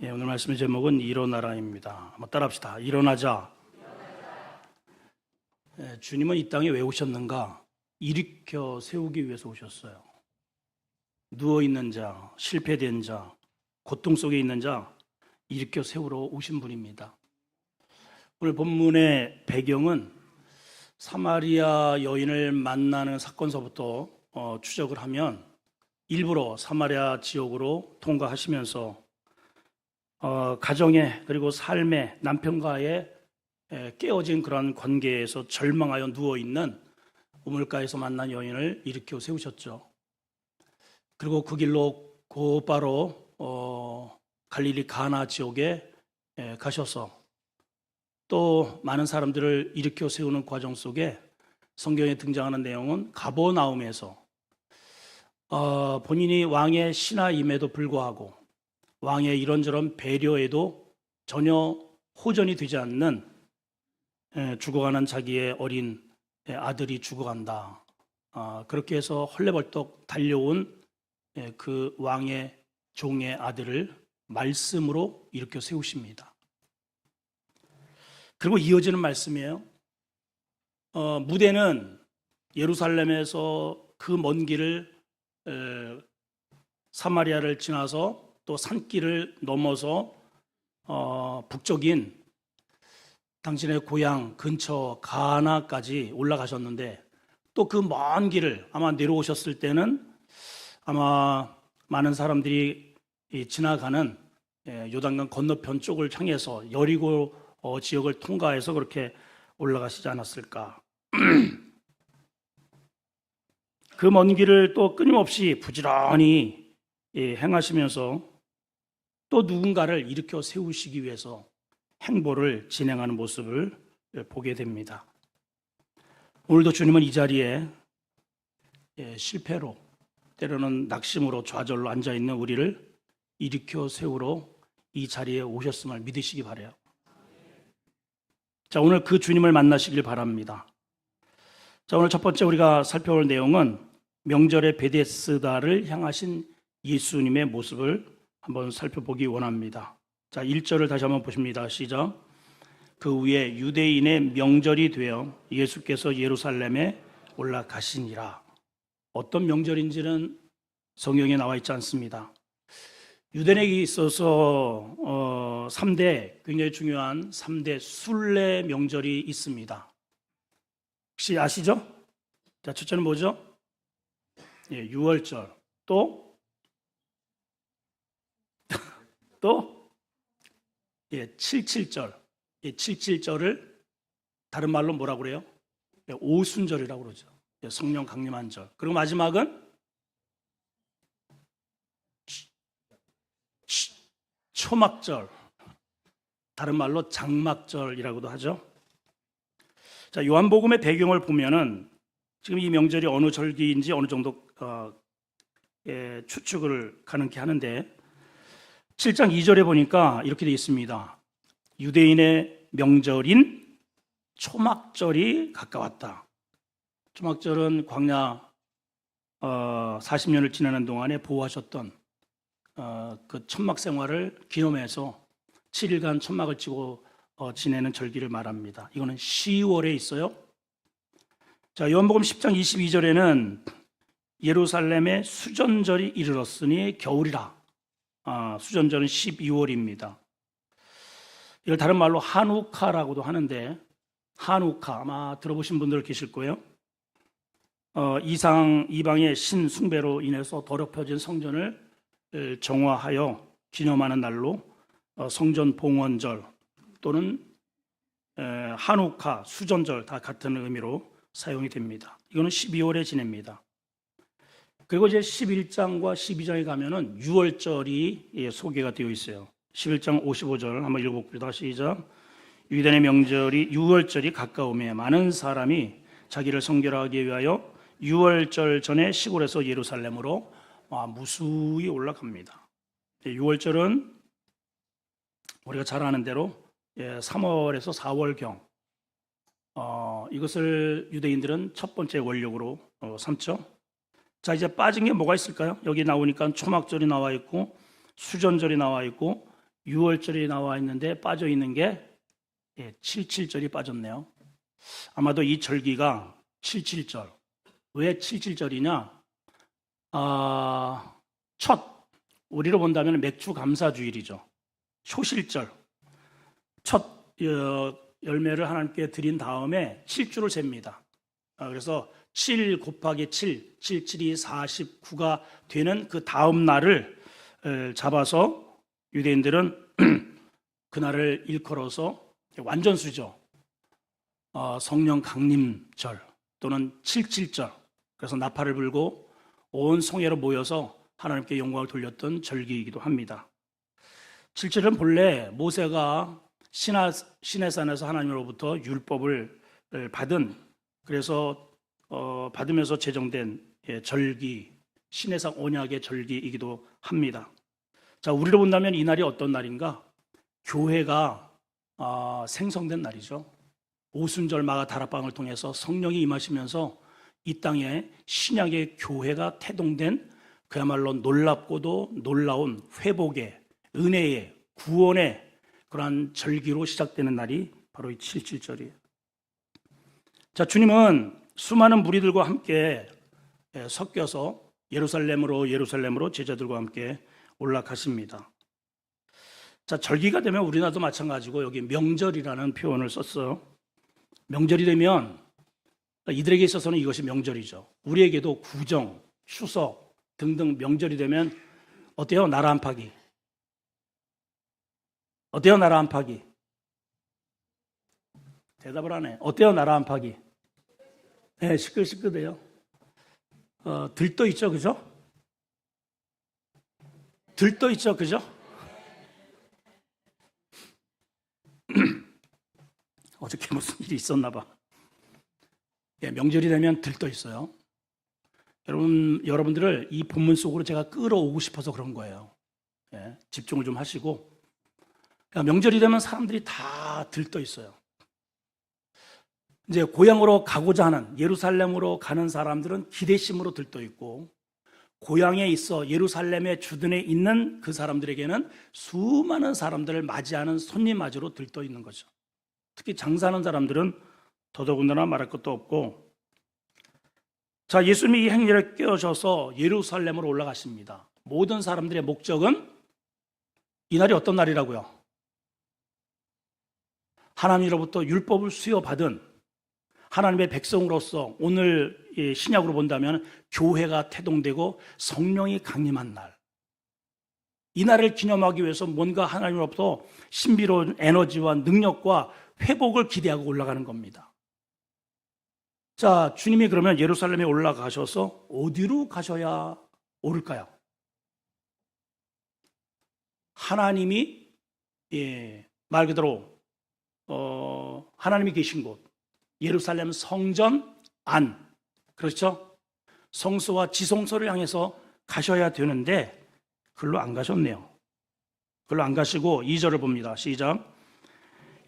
오늘 말씀의 제목은 일어나라입니다. 한번 따라합시다. 일어나자. 주님은 이 땅에 왜 오셨는가? 일으켜 세우기 위해서 오셨어요. 누워있는 자, 실패된 자, 고통 속에 있는 자 일으켜 세우러 오신 분입니다. 오늘 본문의 배경은 사마리아 여인을 만나는 사건서부터 추적을 하면 일부러 사마리아 지역으로 통과하시면서 가정에 그리고 삶의 남편과의 깨어진 그런 관계에서 절망하여 누워있는 우물가에서 만난 여인을 일으켜 세우셨죠. 그리고 그 길로 곧바로 갈릴리 가나 지역에 가셔서 또 많은 사람들을 일으켜 세우는 과정 속에 성경에 등장하는 내용은 가버나움에서 본인이 왕의 신하임에도 불구하고 왕의 이런저런 배려에도 전혀 호전이 되지 않는 죽어가는 자기의 어린 아들이 죽어간다. 그렇게 해서 헐레벌떡 달려온 그 왕의 종의 아들을 말씀으로 일으켜 세우십니다. 그리고 이어지는 말씀이에요. 무대는 예루살렘에서 그 먼 길을 사마리아를 지나서 또 산길을 넘어서 북쪽인 당신의 고향 근처 가나까지 올라가셨는데 또 그 먼 길을 아마 내려오셨을 때는 아마 많은 사람들이 지나가는 요단강 건너편 쪽을 향해서 여리고 지역을 통과해서 그렇게 올라가시지 않았을까. 그 먼 길을 또 끊임없이 부지런히 행하시면서 또 누군가를 일으켜 세우시기 위해서 행보를 진행하는 모습을 보게 됩니다. 오늘도 주님은 이 자리에 실패로 때로는 낙심으로 좌절로 앉아있는 우리를 일으켜 세우러 이 자리에 오셨음을 믿으시기 바라요. 자, 오늘 그 주님을 만나시길 바랍니다. 자, 오늘 첫 번째 우리가 살펴볼 내용은 명절의 베데스다를 향하신 예수님의 모습을 한번 살펴보기 원합니다. 자, 1절을 다시 한번 보십니다. 시작. 그 후에 유대인의 명절이 되어 예수께서 예루살렘에 올라가시니라. 어떤 명절인지는 성경에 나와 있지 않습니다. 유대인에게 있어서 3대 굉장히 중요한 3대 순례 명절이 있습니다. 혹시 아시죠? 자, 첫째는 뭐죠? 유월절. 또 77절. 77절을 다른 말로 뭐라고 그래요? 오순절이라고 그러죠. 성령 강림한 절. 그리고 마지막은 초막절. 다른 말로 장막절이라고도 하죠. 자, 요한복음의 배경을 보면은 지금 이 명절이 어느 절기인지 어느 정도 추측을 가능케 하는데 7장 2절에 보니까 이렇게 되어 있습니다. 유대인의 명절인 초막절이 가까웠다. 초막절은 광야 40년을 지나는 동안에 보호하셨던 그 천막 생활을 기념해서 7일간 천막을 치고 지내는 절기를 말합니다. 이거는 10월에 있어요. 자, 요한복음 10장 22절에는 예루살렘의 수전절이 이르렀으니 겨울이라. 수전절은 12월입니다. 이걸 다른 말로 한우카라고도 하는데 한우카 아마 들어보신 분들 계실 거예요. 이방의 신숭배로 인해서 더럽혀진 성전을 정화하여 기념하는 날로 성전 봉헌절 또는 한우카, 수전절 다 같은 의미로 사용이 됩니다. 이거는 12월에 지냅니다. 그리고 이제 11장과 12장에 가면은 6월절이 소개가 되어 있어요. 11장 55절 한번 읽어봅니다. 시작. 유대인의 명절이 6월절이 가까우며 많은 사람이 자기를 성결하기 위하여 6월절 전에 시골에서 예루살렘으로 무수히 올라갑니다. 6월절은 우리가 잘 아는 대로 3월에서 4월경 이것을 유대인들은 첫 번째 원력으로 삼죠. 자, 이제 빠진 게 뭐가 있을까요? 여기 나오니까 초막절이 나와 있고 수전절이 나와 있고 6월절이 나와 있는데 빠져 있는 게 77절이 빠졌네요. 아마도 이 절기가 77절. 왜 77절이냐? 우리로 본다면 맥주 감사주일이죠. 초실절. 첫 열매를 하나님께 드린 다음에 7주를 셉니다. 그래서 7 곱하기 7, 77이 49가 되는 그 다음 날을 잡아서 유대인들은 그날을 일컬어서 완전수죠. 성령 강림절 또는 77절. 그래서 나팔을 불고 온 성회로 모여서 하나님께 영광을 돌렸던 절기이기도 합니다. 77은 본래 모세가 시내산에서 하나님으로부터 율법을 받은, 그래서 받으면서 제정된 절기, 시내산 언약의 절기이기도 합니다. 자, 우리로 본다면 이 날이 어떤 날인가? 교회가 생성된 날이죠. 오순절 마가 다락방을 통해서 성령이 임하시면서 이 땅에 신약의 교회가 태동된 그야말로 놀랍고도 놀라운 회복의, 은혜의, 구원의 그러한 절기로 시작되는 날이 바로 이 77절이에요. 자, 주님은 수많은 무리들과 함께 섞여서 예루살렘으로 제자들과 함께 올라가십니다. 자, 절기가 되면 우리나라도 마찬가지고 여기 명절이라는 표현을 썼어요. 명절이 되면 이들에게 있어서는 이것이 명절이죠. 우리에게도 구정, 추석 등등 명절이 되면 어때요? 나라 한파기. 어때요? 나라 한파기. 대답을 하네. 어때요? 나라 한파기. 네, 시끌시끌해요. 들떠 있죠, 그죠? 들떠 있죠, 그죠? 어저께 무슨 일이 있었나 봐. 명절이 되면 들떠 있어요. 여러분들을 이 본문 속으로 제가 끌어오고 싶어서 그런 거예요. 집중을 좀 하시고. 명절이 되면 사람들이 다 들떠 있어요. 이제 고향으로 가고자 하는, 예루살렘으로 가는 사람들은 기대심으로 들떠 있고, 고향에 있어 예루살렘의 주둔에 있는 그 사람들에게는 수많은 사람들을 맞이하는 손님마저로 들떠 있는 거죠. 특히 장사하는 사람들은 더더군다나 말할 것도 없고. 자, 예수님이 이 행렬에 껴셔서 예루살렘으로 올라가십니다. 모든 사람들의 목적은 이 날이 어떤 날이라고요? 하나님으로부터 율법을 수여받은 하나님의 백성으로서 오늘 신약으로 본다면 교회가 태동되고 성령이 강림한 날, 이 날을 기념하기 위해서 뭔가 하나님으로부터 신비로운 에너지와 능력과 회복을 기대하고 올라가는 겁니다. 자, 주님이 그러면 예루살렘에 올라가셔서 어디로 가셔야 오를까요? 하나님이 말 그대로 하나님이 계신 곳, 예루살렘 성전 안, 그렇죠? 성소와 지성소를 향해서 가셔야 되는데 글로 안 가셨네요. 글로 안 가시고 2절을 봅니다. 시작.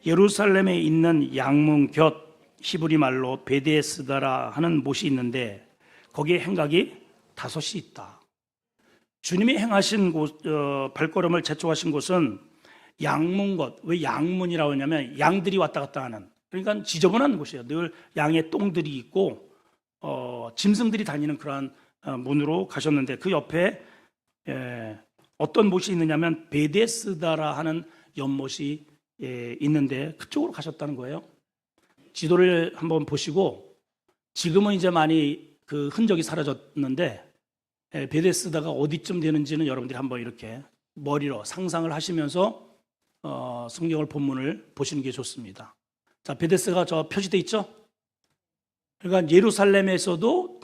예루살렘에 있는 양문 곁 히브리 말로 베데스다라 하는 못이 있는데 거기에 행각이 5이 있다. 주님이 행하신 곳, 발걸음을 재촉하신 곳은 양문것. 왜 양문이라고 하냐면 양들이 왔다 갔다 하는, 그러니까 지저분한 곳이에요. 늘 양의 똥들이 있고 짐승들이 다니는 그러한 문으로 가셨는데 그 옆에 어떤 못이 있느냐면 베데스다라 하는 연못이 있는데 그쪽으로 가셨다는 거예요. 지도를 한번 보시고, 지금은 이제 많이 그 흔적이 사라졌는데 베데스다가 어디쯤 되는지는 여러분들이 한번 이렇게 머리로 상상을 하시면서 성경을 본문을 보시는 게 좋습니다. 자, 베데스가 저 표시돼 있죠? 그러니까 예루살렘에서도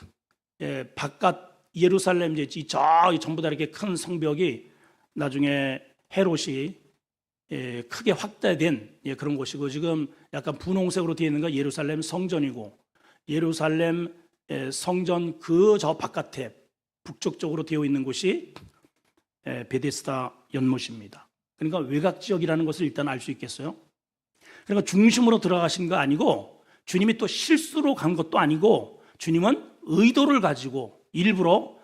바깥 예루살렘 저기 전부 다 이렇게 큰 성벽이 나중에 헤롯이 크게 확대된 그런 곳이고, 지금 약간 분홍색으로 되어 있는 건 예루살렘 성전이고, 예루살렘 성전 그 저 바깥에 북쪽 쪽으로 되어 있는 곳이 베데스다 연못입니다. 그러니까 외곽 지역이라는 것을 일단 알 수 있겠어요. 그러니까 중심으로 들어가신 거 아니고, 주님이 또 실수로 간 것도 아니고, 주님은 의도를 가지고 일부러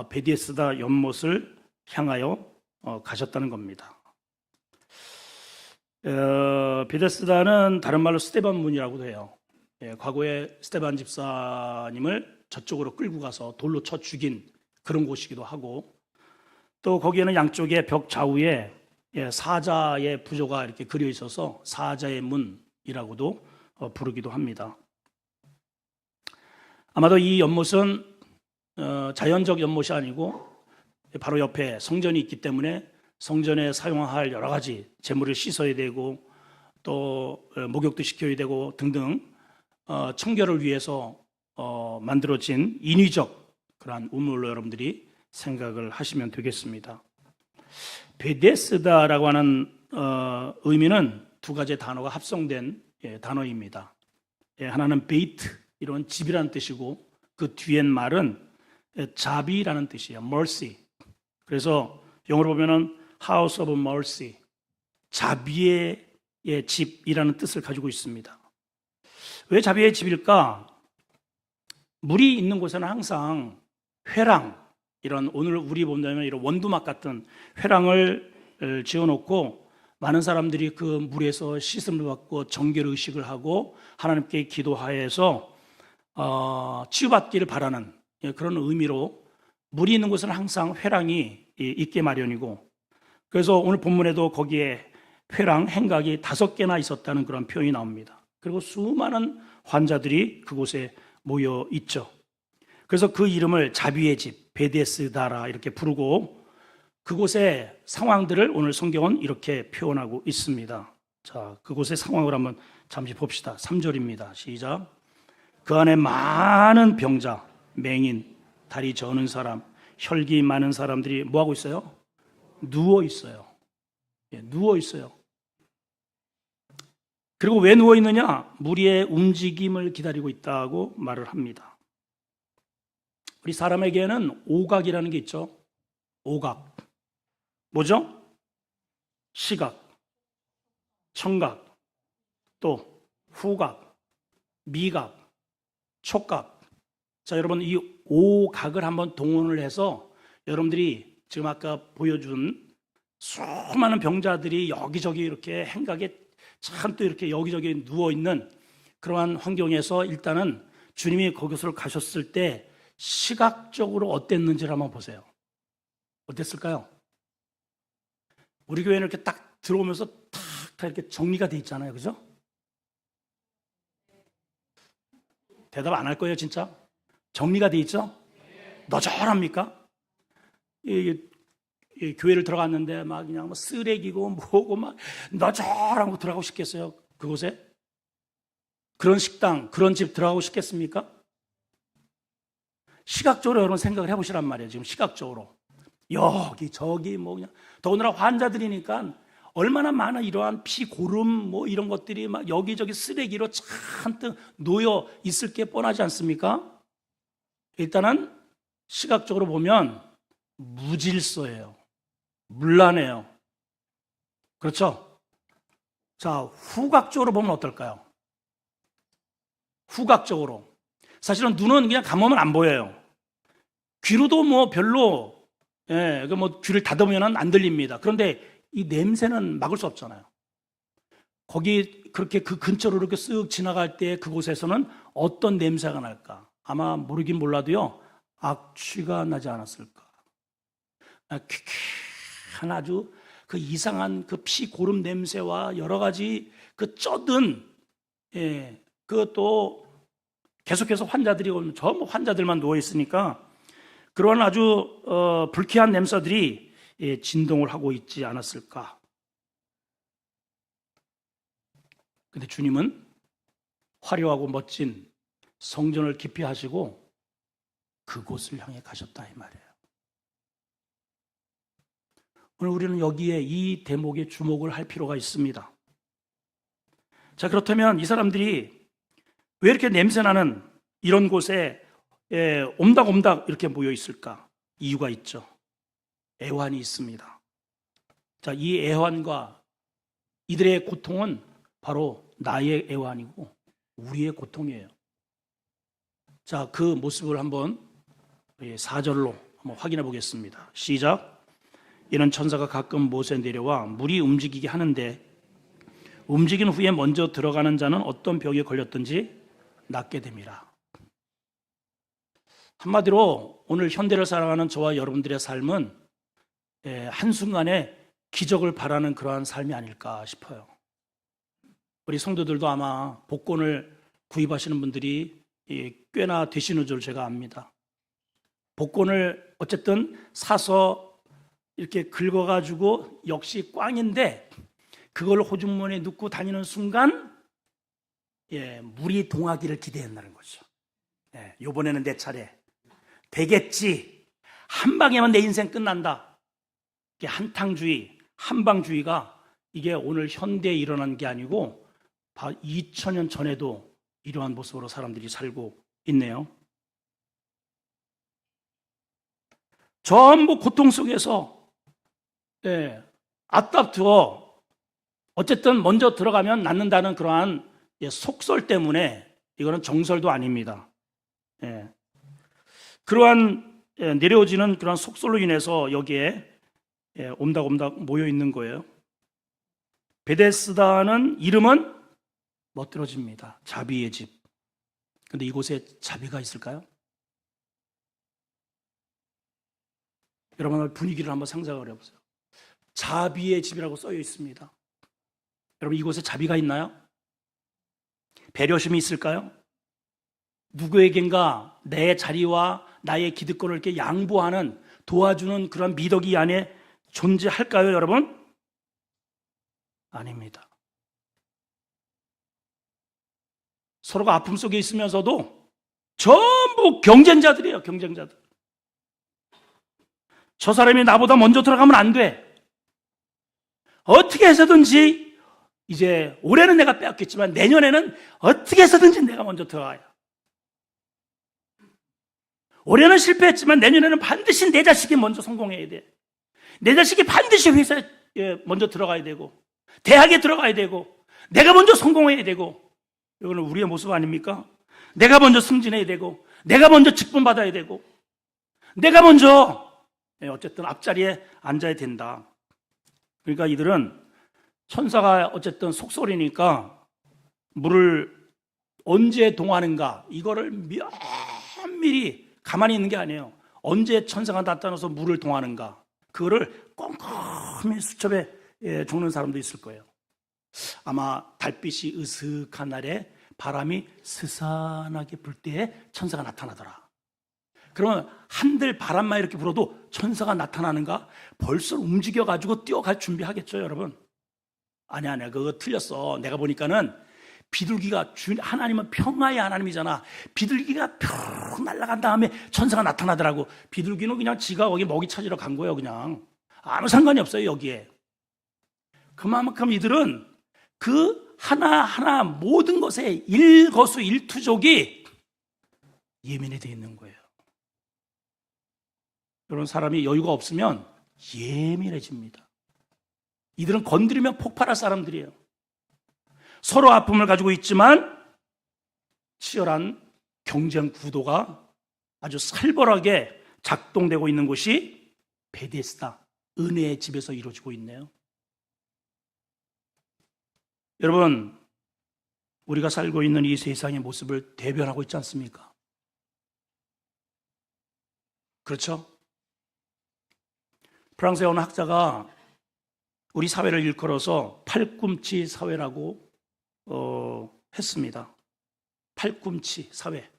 베데스다 연못을 향하여 가셨다는 겁니다. 베데스다는 다른 말로 스데반 문이라고도 해요. 과거에 스데반 집사님을 저쪽으로 끌고 가서 돌로 쳐 죽인 그런 곳이기도 하고, 또 거기에는 양쪽에 벽 좌우에 사자의 부조가 이렇게 그려 있어서 사자의 문이라고도 부르기도 합니다. 아마도 이 연못은 자연적 연못이 아니고 바로 옆에 성전이 있기 때문에 성전에 사용할 여러 가지 재물을 씻어야 되고 또 목욕도 시켜야 되고 등등 청결을 위해서 만들어진 인위적 그러한 우물로 여러분들이 생각을 하시면 되겠습니다. 베데스다라고 하는 의미는 두 가지 단어가 합성된 단어입니다. 하나는 베이트, 이런 집이라는 뜻이고 그 뒤엔 말은 자비라는 뜻이에요. mercy. 그래서 영어로 보면은 house of mercy, 자비의 집이라는 뜻을 가지고 있습니다. 왜 자비의 집일까? 물이 있는 곳에는 항상 회랑, 이런 오늘 우리 본다면 이런 원두막 같은 회랑을 지어놓고 많은 사람들이 그 물에서 씻음을 받고 정결 의식을 하고 하나님께 기도하여서 치유받기를 바라는 그런 의미로 물이 있는 곳은 항상 회랑이 있게 마련이고, 그래서 오늘 본문에도 거기에 회랑, 행각이 5개나 있었다는 그런 표현이 나옵니다. 그리고 수많은 환자들이 그곳에 모여 있죠. 그래서 그 이름을 자비의 집, 베데스다라 이렇게 부르고 그곳의 상황들을 오늘 성경은 이렇게 표현하고 있습니다. 자, 그곳의 상황을 한번 잠시 봅시다. 3절입니다. 시작. 그 안에 많은 병자, 맹인, 다리 저는 사람, 혈기 많은 사람들이 뭐하고 있어요? 누워 있어요. 누워 있어요. 그리고 왜 누워 있느냐? 무리의 움직임을 기다리고 있다고 말을 합니다. 우리 사람에게는 오각이라는 게 있죠. 오각. 뭐죠? 시각, 청각, 또 후각, 미각, 촉각. 자, 여러분 이 오각을 한번 동원을 해서 여러분들이 지금 아까 보여준 수많은 병자들이 여기저기 이렇게 행각에 참 또 이렇게 여기저기 누워있는 그러한 환경에서 일단은 주님이 거기서 가셨을 때 시각적으로 어땠는지를 한번 보세요. 어땠을까요? 우리 교회는 이렇게 딱 들어오면서 다 이렇게 정리가 돼 있잖아요. 그죠? 대답 안 할 거예요, 진짜? 정리가 돼 있죠? 너절합니까? 교회를 들어갔는데 막 그냥 쓰레기고 뭐고 막 너절한 거 들어가고 싶겠어요? 그곳에? 그런 식당, 그런 집 들어가고 싶겠습니까? 시각적으로 여러분 생각을 해보시란 말이에요. 지금 시각적으로 여기 저기 뭐 그냥 더군다나 환자들이니까 얼마나 많은 이러한 피고름 뭐 이런 것들이 막 여기저기 쓰레기로 잔뜩 놓여 있을 게 뻔하지 않습니까? 일단은 시각적으로 보면 무질서예요. 문란해요. 그렇죠? 자, 후각적으로 보면 어떨까요? 후각적으로 사실은 눈은 그냥 감으면 안 보여요. 귀로도 뭐 별로 뭐 귀를 닫으면 안 들립니다. 그런데 이 냄새는 막을 수 없잖아요. 거기 그렇게 그 근처로 이렇게 쓱 지나갈 때 그곳에서는 어떤 냄새가 날까? 아마 모르긴 몰라도요, 악취가 나지 않았을까? 퀴퀴한 아주 그 이상한 그 피고름 냄새와 여러 가지 그 쩌든, 그것도 계속해서 환자들이 오면 전부 환자들만 누워 있으니까 그런 아주 불쾌한 냄새들이 진동을 하고 있지 않았을까? 근데 주님은 화려하고 멋진 성전을 깊이 하시고 그곳을 향해 가셨다 이 말이에요. 오늘 우리는 여기에 이 대목에 주목을 할 필요가 있습니다. 자, 그렇다면 이 사람들이 왜 이렇게 냄새나는 이런 곳에 옴닥옴닥 이렇게 모여 있을까? 이유가 있죠. 애환이 있습니다. 자, 이 애환과 이들의 고통은 바로 나의 애환이고 우리의 고통이에요. 자, 그 모습을 한번 4절로 한번 확인해 보겠습니다. 시작. 이는 천사가 가끔 못에 내려와 물이 움직이게 하는데 움직인 후에 먼저 들어가는 자는 어떤 병에 걸렸든지 낫게 됩니다. 한마디로 오늘 현대를 살아가는 저와 여러분들의 삶은 한순간에 기적을 바라는 그러한 삶이 아닐까 싶어요. 우리 성도들도 아마 복권을 구입하시는 분들이 꽤나 되시는 줄 제가 압니다. 복권을 어쨌든 사서 이렇게 긁어가지고 역시 꽝인데 그걸 호주머니에 넣고 다니는 순간 물이 동하기를 기대한다는 거죠. 이번에는 내 차례 되겠지, 한 방에만 내 인생 끝난다. 이게 한탕주의, 한방주의가 이게 오늘 현대에 일어난 게 아니고 2000년 전에도 이러한 모습으로 사람들이 살고 있네요. 전부 고통 속에서 앞다투어 어쨌든 먼저 들어가면 낫는다는 그러한 속설 때문에, 이거는 정설도 아닙니다. 그러한 내려오지는 그러한 속설로 인해서 여기에 옴닥옴닥 모여 있는 거예요. 베데스다는 이름은 멋들어집니다. 자비의 집. 근데 이곳에 자비가 있을까요? 여러분 분위기를 한번 상상을 해보세요. 자비의 집이라고 써 있습니다. 여러분 이곳에 자비가 있나요? 배려심이 있을까요? 누구에겐가 내 자리와 나의 기득권을 이렇게 양보하는, 도와주는 그런 미덕이 이 안에 존재할까요, 여러분? 아닙니다. 서로가 아픔 속에 있으면서도 전부 경쟁자들이에요, 경쟁자들. 저 사람이 나보다 먼저 들어가면 안 돼. 어떻게 해서든지, 이제 올해는 내가 빼앗겼지만 내년에는 어떻게 해서든지 내가 먼저 들어가야. 올해는 실패했지만 내년에는 반드시 내 자식이 먼저 성공해야 돼. 내 자식이 반드시 회사에 먼저 들어가야 되고, 대학에 들어가야 되고, 내가 먼저 성공해야 되고. 이거는 우리의 모습 아닙니까? 내가 먼저 승진해야 되고, 내가 먼저 직분 받아야 되고, 내가 먼저 어쨌든 앞자리에 앉아야 된다. 그러니까 이들은 천사가 어쨌든 속설이니까 물을 언제 동하는가, 이거를 면밀히 가만히 있는 게 아니에요. 언제 천사가 나타나서 물을 동하는가, 그거를 꼼꼼히 수첩에 적는 사람도 있을 거예요. 아마 달빛이 으슥한 날에 바람이 스산하게 불 때에 천사가 나타나더라. 그러면 한들 바람만 이렇게 불어도 천사가 나타나는가? 벌써 움직여가지고 뛰어갈 준비하겠죠, 여러분? 아니야, 그거 틀렸어. 내가 보니까는 비둘기가, 하나님은 평화의 하나님이잖아. 비둘기가 펴 날아간 다음에 천사가 나타나더라고. 비둘기는 그냥 지가 거기 먹이 찾으러 간 거예요, 그냥. 아무 상관이 없어요, 여기에. 그만큼 이들은 그 하나하나 모든 것에 일거수일투족이 예민이 되어 있는 거예요. 이런 사람이 여유가 없으면 예민해집니다. 이들은 건드리면 폭발할 사람들이에요. 서로 아픔을 가지고 있지만 치열한 경쟁 구도가 아주 살벌하게 작동되고 있는 곳이 베데스다, 은혜의 집에서 이루어지고 있네요. 여러분, 우리가 살고 있는 이 세상의 모습을 대변하고 있지 않습니까? 그렇죠? 프랑스의 어느 학자가 우리 사회를 일컬어서 팔꿈치 사회라고 했습니다. 팔꿈치 사회.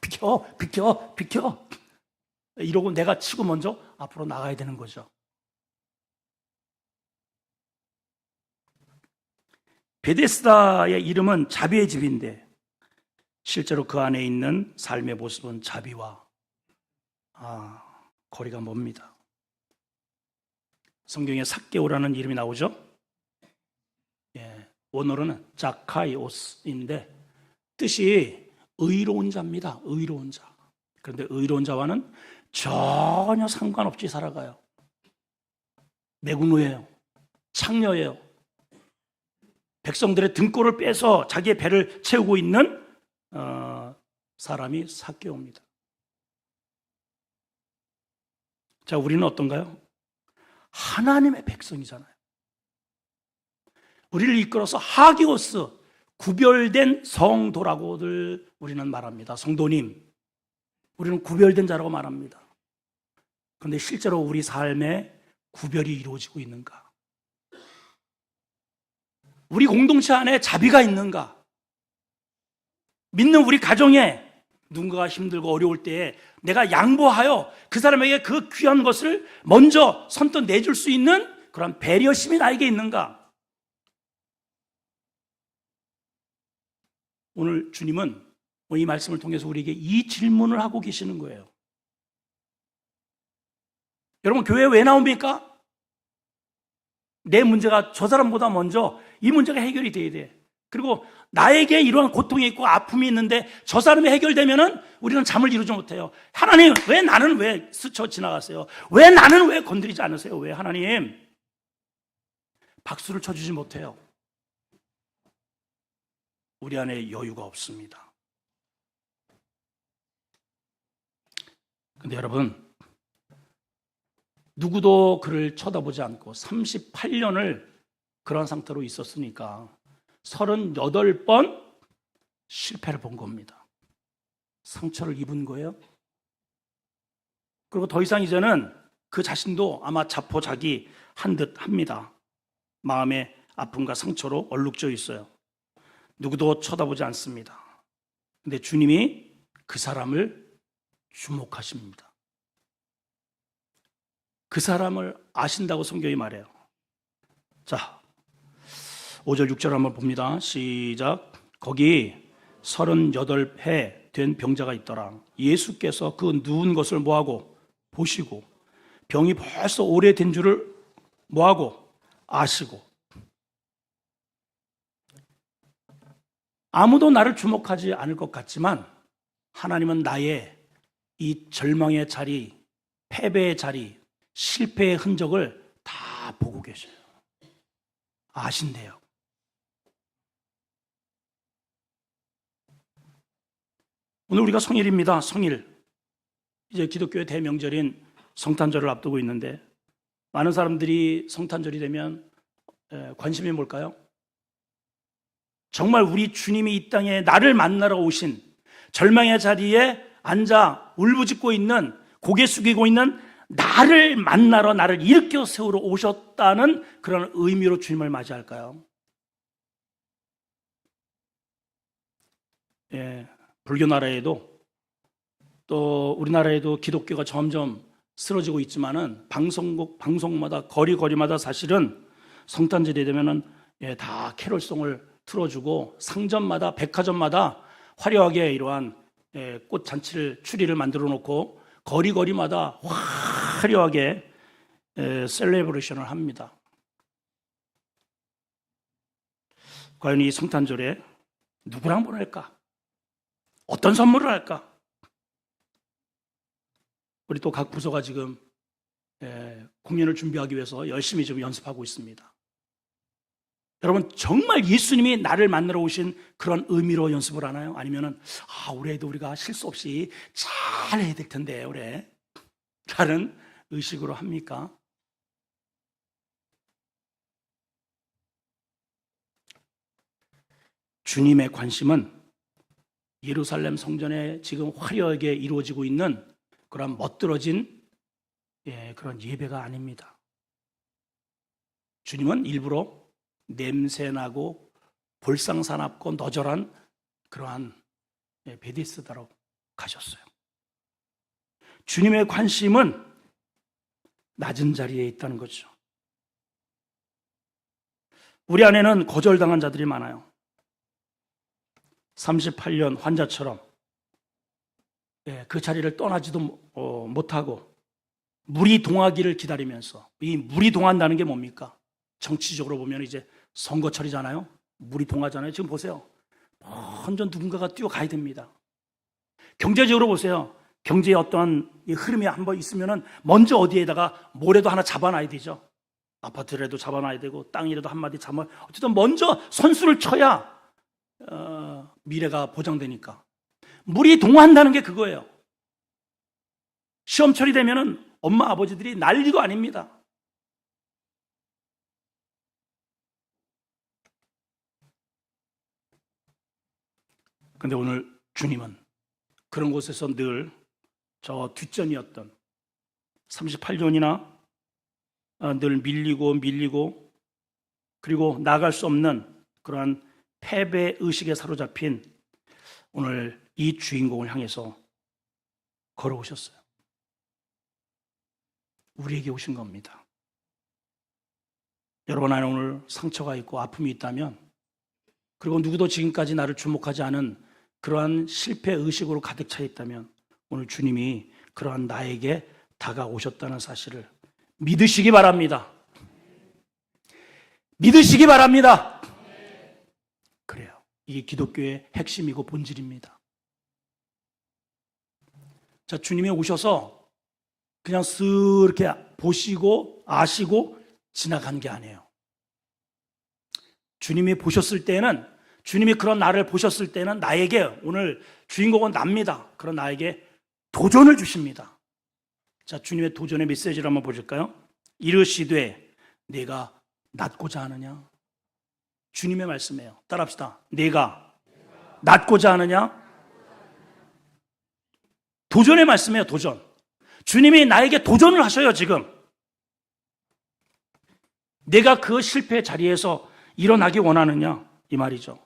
비켜. 이러고 내가 치고 먼저 앞으로 나가야 되는 거죠. 베데스다의 이름은 자비의 집인데 실제로 그 안에 있는 삶의 모습은 자비와 거리가 멉니다. 성경에 삭개오라는 이름이 나오죠. 원어로는 자카이오스인데 뜻이 의로운 자입니다. 의로운 자. 그런데 의로운 자와는 전혀 상관없이 살아가요. 매국노예요. 창녀예요. 백성들의 등골을 빼서 자기의 배를 채우고 있는 사람이 삭개오입니다. 자, 우리는 어떤가요? 하나님의 백성이잖아요. 우리를 이끌어서 하기오스, 구별된 성도라고들 우리는 말합니다. 성도님, 우리는 구별된 자라고 말합니다. 그런데 실제로 우리 삶에 구별이 이루어지고 있는가? 우리 공동체 안에 자비가 있는가? 믿는 우리 가정에 누군가가 힘들고 어려울 때에 내가 양보하여 그 사람에게 그 귀한 것을 먼저 선뜻 내줄 수 있는 그런 배려심이 나에게 있는가? 오늘 주님은 이 말씀을 통해서 우리에게 이 질문을 하고 계시는 거예요. 여러분, 교회에 왜 나옵니까? 내 문제가 저 사람보다 먼저 이 문제가 해결이 돼야 돼. 그리고 나에게 이러한 고통이 있고 아픔이 있는데 저 사람이 해결되면은 우리는 잠을 이루지 못해요. 하나님, 왜 나는 왜 스쳐 지나가세요? 왜 나는 왜 건드리지 않으세요? 왜 하나님 박수를 쳐주지 못해요? 우리 안에 여유가 없습니다. 근데 여러분, 누구도 그를 쳐다보지 않고 38년을 그런 상태로 있었으니까 38번 실패를 본 겁니다. 상처를 입은 거예요. 그리고 더 이상 이제는 그 자신도 아마 자포자기한 듯 합니다. 마음의 아픔과 상처로 얼룩져 있어요. 누구도 쳐다보지 않습니다. 근데 주님이 그 사람을 주목하십니다. 그 사람을 아신다고 성경이 말해요. 자, 5절 6절 한번 봅니다. 시작. 거기 38해 된 병자가 있더라. 예수께서 그 누운 것을 뭐하고 보시고 병이 벌써 오래된 줄을 뭐하고 아시고, 아무도 나를 주목하지 않을 것 같지만 하나님은 나의 이 절망의 자리, 패배의 자리, 실패의 흔적을 다 보고 계셔요. 아신대요. 오늘 우리가 성일입니다. 성일. 이제 기독교의 대명절인 성탄절을 앞두고 있는데 많은 사람들이 성탄절이 되면 관심이 뭘까요? 정말 우리 주님이 이 땅에 나를 만나러 오신, 절망의 자리에 앉아 울부짖고 있는, 고개 숙이고 있는 나를 만나러, 나를 일으켜 세우러 오셨다는 그런 의미로 주님을 맞이할까요? 예, 불교 나라에도 또 우리나라에도 기독교가 점점 쓰러지고 있지만은 방송마다 거리마다 사실은 성탄절이 되면은 다 캐롤송을 틀어주고 상점마다 백화점마다 화려하게 이러한 꽃 잔치를 추리를 만들어 놓고 거리마다 화려하게 셀레브레이션을 합니다. 과연 이 성탄절에 누구랑 보낼까? 어떤 선물을 할까? 우리 또 각 부서가 지금 공연을 준비하기 위해서 열심히 좀 연습하고 있습니다. 여러분, 정말 예수님이 나를 만나러 오신 그런 의미로 연습을 하나요? 아니면은 올해도 우리가 실수 없이 잘 해야 될 텐데 올해 다른 의식으로 합니까? 주님의 관심은 예루살렘 성전에 지금 화려하게 이루어지고 있는 그런 멋들어진 그런 예배가 아닙니다. 주님은 일부러 냄새나고 볼상사납고 너절한 그러한 베데스다로 가셨어요. 주님의 관심은 낮은 자리에 있다는 거죠. 우리 안에는 거절당한 자들이 많아요. 38년 환자처럼 그 자리를 떠나지도 못하고 물이 동하기를 기다리면서, 이 물이 동한다는 게 뭡니까? 정치적으로 보면 이제 선거철이잖아요. 물이 동하잖아요. 지금 보세요. 먼저 누군가가 뛰어가야 됩니다. 경제적으로 보세요. 경제의 어떠한 흐름이 한번 있으면은 먼저 어디에다가 뭐라도 하나 잡아놔야 되죠. 아파트라도 잡아놔야 되고 땅이라도 한마디 잡아, 어쨌든 먼저 선수를 쳐야 미래가 보장되니까. 물이 동한다는 게 그거예요. 시험철이 되면은 엄마 아버지들이 난리도 아닙니다. 그런데 오늘 주님은 그런 곳에서 늘 저 뒷전이었던 38년이나 늘 밀리고 그리고 나갈 수 없는 그러한 패배 의식에 사로잡힌 오늘 이 주인공을 향해서 걸어오셨어요. 우리에게 오신 겁니다. 여러분 안에 오늘 상처가 있고 아픔이 있다면, 그리고 누구도 지금까지 나를 주목하지 않은 그러한 실패 의식으로 가득 차 있다면 오늘 주님이 그러한 나에게 다가오셨다는 사실을 믿으시기 바랍니다. 믿으시기 바랍니다. 그래요. 이게 기독교의 핵심이고 본질입니다. 자, 주님이 오셔서 그냥 쓱 이렇게 보시고 아시고 지나간 게 아니에요. 주님이 보셨을 때는, 주님이 그런 나를 보셨을 때는 나에게, 오늘 주인공은 납니다. 그런 나에게 도전을 주십니다. 자, 주님의 도전의 메시지를 한번 보실까요? 이르시되 내가 낫고자 하느냐? 주님의 말씀이에요. 따라합시다. 내가 낫고자 하느냐? 도전의 말씀이에요. 도전. 주님이 나에게 도전을 하셔요. 지금 내가 그 실패의 자리에서 일어나기 원하느냐? 이 말이죠.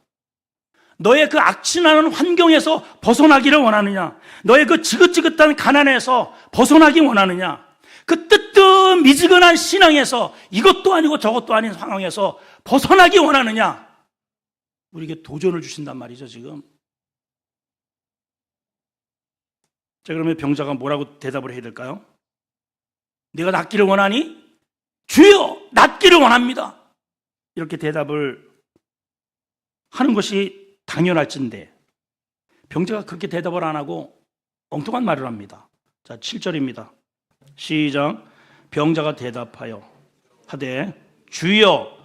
너의 그 악취나는 환경에서 벗어나기를 원하느냐? 너의 그 지긋지긋한 가난에서 벗어나기 원하느냐? 그 뜨뜻미지근한 신앙에서 이것도 아니고 저것도 아닌 상황에서 벗어나기 원하느냐? 우리에게 도전을 주신단 말이죠, 지금. 자, 그러면 병자가 뭐라고 대답을 해야 될까요? 내가 낫기를 원하니? 주여, 낫기를 원합니다. 이렇게 대답을 하는 것이 당연할진데 병자가 그렇게 대답을 안 하고 엉뚱한 말을 합니다. 자, 7절입니다. 시작. 병자가 대답하여 하되 주여,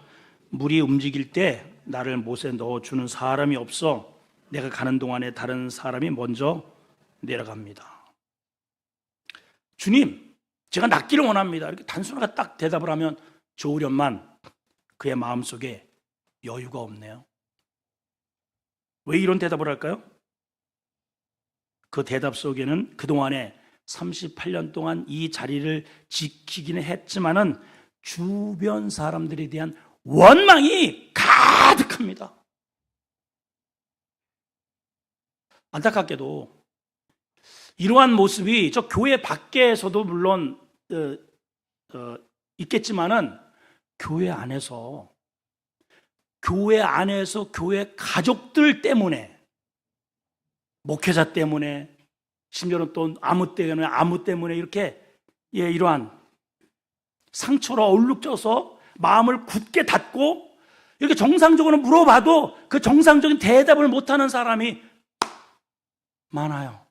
물이 움직일 때 나를 못에 넣어주는 사람이 없어 내가 가는 동안에 다른 사람이 먼저 내려갑니다. 주님, 제가 낫기를 원합니다. 이렇게 단순하게 딱 대답을 하면 좋으련만 그의 마음속에 여유가 없네요. 왜 이런 대답을 할까요? 그 대답 속에는 그동안에 38년 동안 이 자리를 지키기는 했지만은 주변 사람들에 대한 원망이 가득합니다. 안타깝게도 이러한 모습이 저 교회 밖에서도 물론 있겠지만은 교회 안에서 교회 가족들 때문에, 목회자 때문에, 심지어는 또 아무 때문에 이렇게 이러한 상처로 얼룩져서 마음을 굳게 닫고 이렇게 정상적으로 물어봐도 그 정상적인 대답을 못하는 사람이 많아요.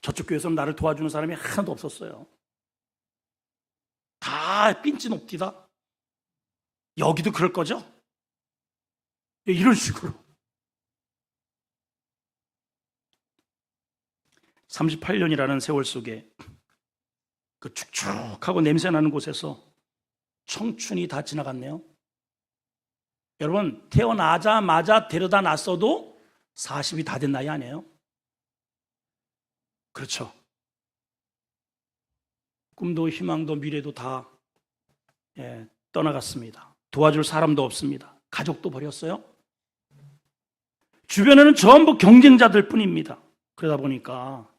저쪽 교회에서는 나를 도와주는 사람이 하나도 없었어요. 다 삔찌 높디다. 여기도 그럴 거죠? 이런 식으로 38년이라는 세월 속에 그 축축하고 냄새나는 곳에서 청춘이 다 지나갔네요. 여러분, 태어나자마자 데려다 놨어도 40이 다 된 나이 아니에요? 그렇죠. 꿈도 희망도 미래도 다 떠나갔습니다. 도와줄 사람도 없습니다. 가족도 버렸어요. 주변에는 전부 경쟁자들 뿐입니다. 그러다 보니까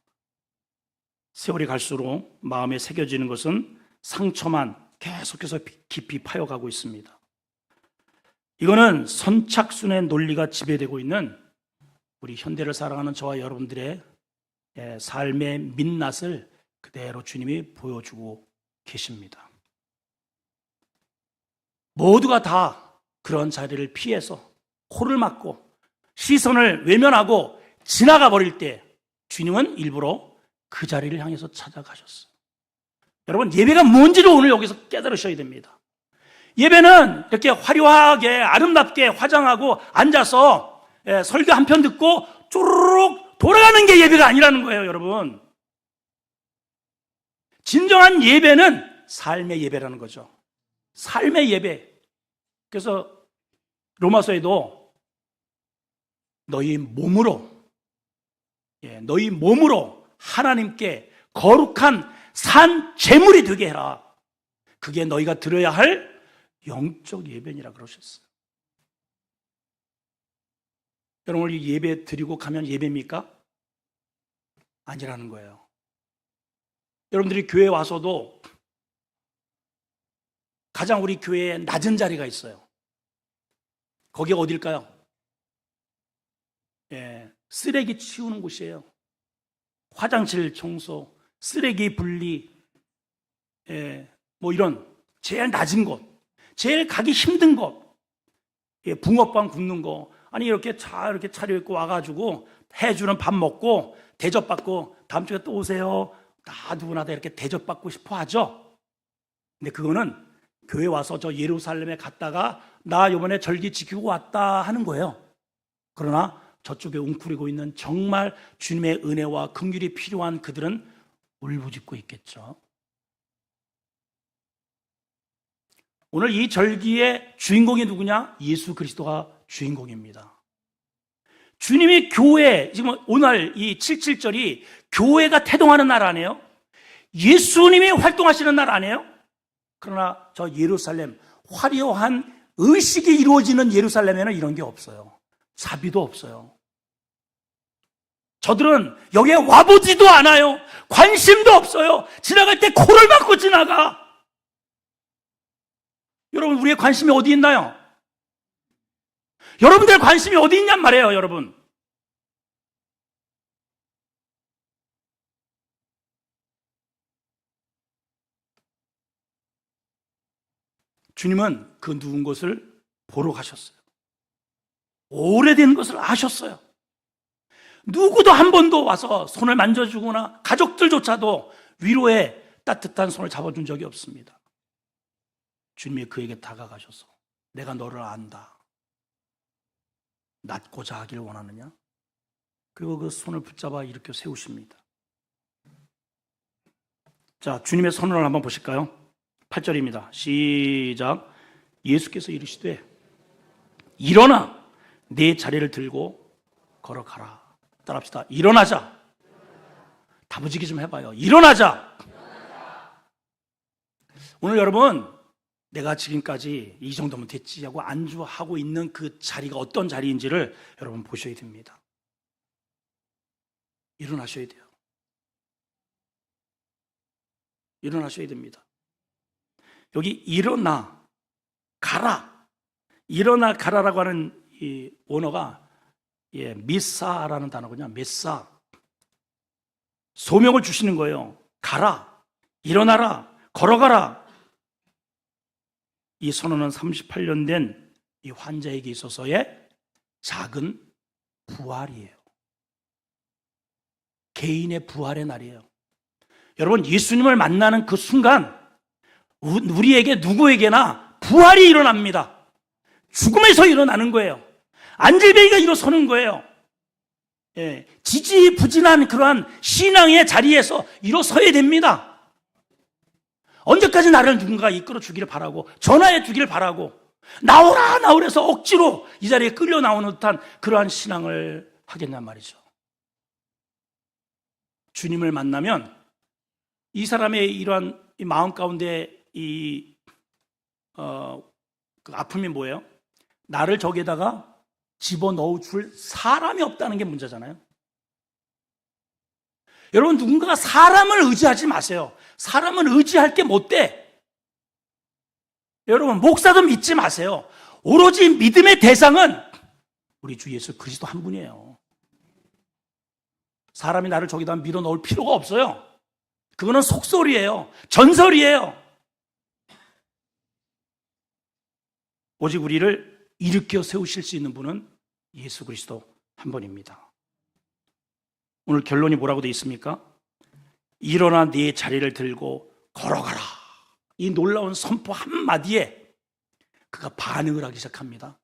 세월이 갈수록 마음에 새겨지는 것은 상처만 계속해서 깊이 파여가고 있습니다. 이거는 선착순의 논리가 지배되고 있는 우리 현대를 살아가는 저와 여러분들의 삶의 민낯을 그대로 주님이 보여주고 계십니다. 모두가 다 그런 자리를 피해서 코를 막고 시선을 외면하고 지나가 버릴 때 주님은 일부러 그 자리를 향해서 찾아가셨어요. 여러분, 예배가 뭔지를 오늘 여기서 깨달으셔야 됩니다. 예배는 이렇게 화려하게 아름답게 화장하고 앉아서 설교 한 편 듣고 쪼르륵 돌아가는 게 예배가 아니라는 거예요, 여러분. 진정한 예배는 삶의 예배라는 거죠. 삶의 예배. 그래서 로마서에도 너희 몸으로 하나님께 거룩한 산 제물이 되게 해라. 그게 너희가 드려야 할 영적 예배니라 그러셨어요. 여러분, 우리 예배 드리고 가면 예배입니까? 아니라는 거예요. 여러분들이 교회 와서도 가장 우리 교회에 낮은 자리가 있어요. 거기가 어딜까요? 쓰레기 치우는 곳이에요. 화장실 청소, 쓰레기 분리, 뭐 이런 제일 낮은 곳, 제일 가기 힘든 곳, 붕어빵 굽는 거, 아니 이렇게 차려입고 와가지고 해주는 밥 먹고 대접받고 다음 주에 또 오세요. 다 누구나 다 이렇게 대접받고 싶어 하죠. 근데 그거는 교회 와서 저 예루살렘에 갔다가 나 이번에 절기 지키고 왔다 하는 거예요. 그러나 저쪽에 웅크리고 있는 정말 주님의 은혜와 긍휼이 필요한 그들은 울부짖고 있겠죠. 오늘 이 절기의 주인공이 누구냐? 예수 그리스도가 주인공입니다. 주님이 교회, 지금 오늘 이 77절이 교회가 태동하는 날 아니에요? 예수님이 활동하시는 날 아니에요? 그러나 저 예루살렘, 화려한 의식이 이루어지는 예루살렘에는 이런 게 없어요. 자비도 없어요. 저들은 여기에 와보지도 않아요. 관심도 없어요. 지나갈 때 코를 막고 지나가. 여러분, 우리의 관심이 어디 있나요? 여러분들 관심이 어디 있냔 말이에요, 여러분. 주님은 그 누운 것을 보러 가셨어요. 오래된 것을 아셨어요. 누구도 한 번도 와서 손을 만져주거나 가족들조차도 위로의 따뜻한 손을 잡아준 적이 없습니다. 주님이 그에게 다가가셔서 내가 너를 안다. 낫고자 하길 원하느냐? 그리고 그 손을 붙잡아 일으켜 세우십니다. 자, 주님의 선언을 한번 보실까요? 8절입니다. 시작. 예수께서 이르시되 일어나 내 자리를 들고 걸어가라. 따라합시다. 일어나자. 다부지기 좀 해봐요. 일어나자. 오늘 여러분, 내가 지금까지 이 정도면 됐지 하고 안주하고 있는 그 자리가 어떤 자리인지를 여러분 보셔야 됩니다. 일어나셔야 돼요. 일어나셔야 됩니다. 여기 일어나 가라, 일어나 가라라고 하는 이 원어가 미사라는 단어거든요. 메사, 소명을 주시는 거예요. 가라, 일어나라, 걸어가라. 이 선언은 38년 된 이 환자에게 있어서의 작은 부활이에요. 개인의 부활의 날이에요. 여러분, 예수님을 만나는 그 순간 우리에게 누구에게나 부활이 일어납니다. 죽음에서 일어나는 거예요. 안질베이가 일어서는 거예요. 지지부진한 그러한 신앙의 자리에서 일어서야 됩니다. 언제까지 나를 누군가 이끌어 주기를 바라고 전화해 주기를 바라고 나오라 나오래서 억지로 이 자리에 끌려 나오는 듯한 그러한 신앙을 하겠냔 말이죠. 주님을 만나면 이 사람의 이러한 이 마음 가운데 그 아픔이 뭐예요? 나를 저기에다가 집어넣어 줄 사람이 없다는 게 문제잖아요. 여러분, 누군가가 사람을 의지하지 마세요. 사람은 의지할 게 못 돼. 여러분, 목사도 믿지 마세요. 오로지 믿음의 대상은 우리 주 예수 그리스도 한 분이에요. 사람이 나를 저기다 밀어 넣을 필요가 없어요. 그거는 속설이에요. 전설이에요. 오직 우리를 일으켜 세우실 수 있는 분은 예수 그리스도 한 분입니다. 오늘 결론이 뭐라고 되어 있습니까? 일어나 네 자리를 들고 걸어가라. 이 놀라운 선포 한마디에 그가 반응을 하기 시작합니다.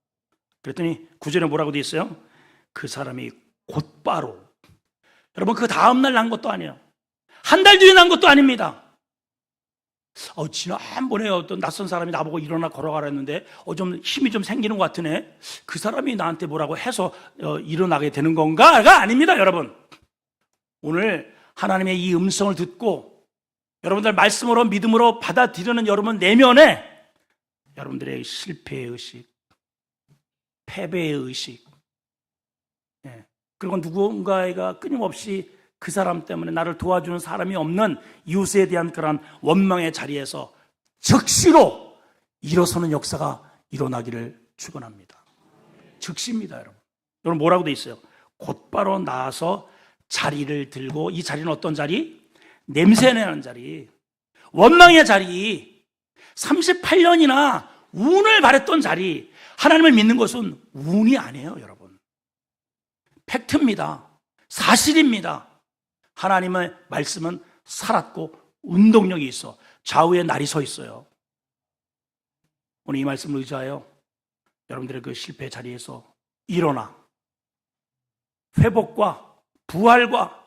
그랬더니 9절에 뭐라고 되어 있어요? 그 사람이 곧바로, 여러분, 그 다음날 난 것도 아니에요. 한 달 뒤에 난 것도 아닙니다. 지난번에 어떤 낯선 사람이 나보고 일어나 걸어가라 했는데 좀 힘이 좀 생기는 것 같으네. 그 사람이 나한테 뭐라고 해서 일어나게 되는 건가가 아닙니다, 여러분. 오늘 하나님의 이 음성을 듣고 여러분들 말씀으로 믿음으로 받아들이는 여러분 내면에 여러분들의 실패의 의식, 패배의 의식, 그리고 누군가가 끊임없이 그 사람 때문에 나를 도와주는 사람이 없는 이웃에 대한 그런 원망의 자리에서 즉시로 일어서는 역사가 일어나기를 축원합니다. 즉시입니다, 여러분. 여러분 뭐라고 돼 있어요? 곧바로 나와서 자리를 들고, 이 자리는 어떤 자리? 냄새나는 자리, 원망의 자리, 38년이나 운을 바랬던 자리. 하나님을 믿는 것은 운이 아니에요, 여러분. 팩트입니다. 사실입니다. 하나님의 말씀은 살았고 운동력이 있어. 좌우에 날이 서 있어요. 오늘 이 말씀을 의지하여 여러분들의 그 실패 자리에서 일어나 회복과 부활과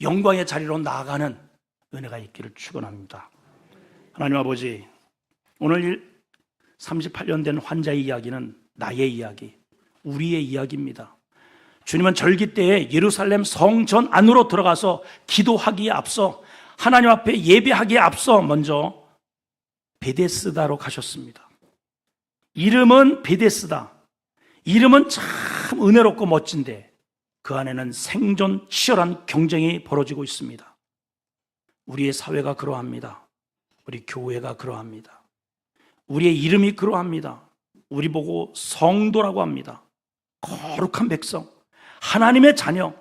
영광의 자리로 나아가는 은혜가 있기를 축원합니다. 하나님 아버지, 오늘 38년 된 환자의 이야기는 나의 이야기, 우리의 이야기입니다. 주님은 절기 때에 예루살렘 성전 안으로 들어가서 기도하기에 앞서, 하나님 앞에 예배하기에 앞서 먼저 베데스다로 가셨습니다. 이름은 베데스다. 이름은 참 은혜롭고 멋진데 그 안에는 생존 치열한 경쟁이 벌어지고 있습니다. 우리의 사회가 그러합니다. 우리 교회가 그러합니다. 우리의 이름이 그러합니다. 우리 보고 성도라고 합니다. 거룩한 백성, 하나님의 자녀.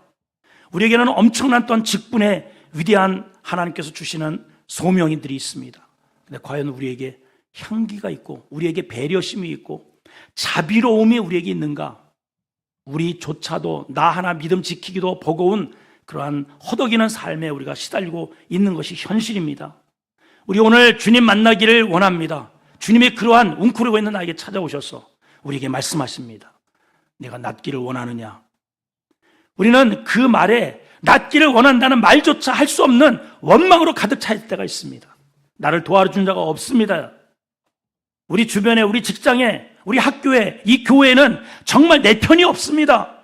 우리에게는 엄청난 어떤 직분의 위대한 하나님께서 주시는 소명인들이 있습니다. 근데 과연 우리에게 향기가 있고 우리에게 배려심이 있고 자비로움이 우리에게 있는가? 우리조차도 나 하나 믿음 지키기도 버거운 그러한 허덕이는 삶에 우리가 시달리고 있는 것이 현실입니다. 우리 오늘 주님 만나기를 원합니다. 주님이 그러한 웅크리고 있는 나에게 찾아오셔서 우리에게 말씀하십니다. 내가 낫기를 원하느냐? 우리는 그 말에 낫기를 원한다는 말조차 할 수 없는 원망으로 가득 차 있을 때가 있습니다. 나를 도와준 자가 없습니다. 우리 주변에, 우리 직장에, 우리 학교에, 이 교회에는 정말 내 편이 없습니다.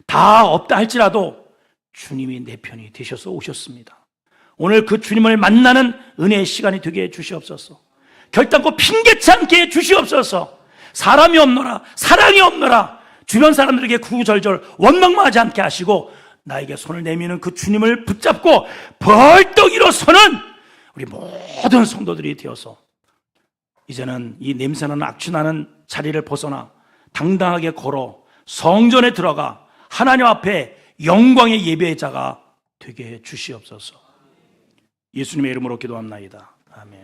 다 없다 할지라도 주님이 내 편이 되셔서 오셨습니다. 오늘 그 주님을 만나는 은혜의 시간이 되게 해 주시옵소서. 결단코 핑계치 않게 해 주시옵소서. 사람이 없노라, 사랑이 없노라, 주변 사람들에게 구구절절 원망만 하지 않게 하시고 나에게 손을 내미는 그 주님을 붙잡고 벌떡 일어서는 우리 모든 성도들이 되어서 이제는 이 냄새나는 악취나는 자리를 벗어나 당당하게 걸어 성전에 들어가 하나님 앞에 영광의 예배자가 되게 해 주시옵소서. 예수님의 이름으로 기도합나이다. 아멘.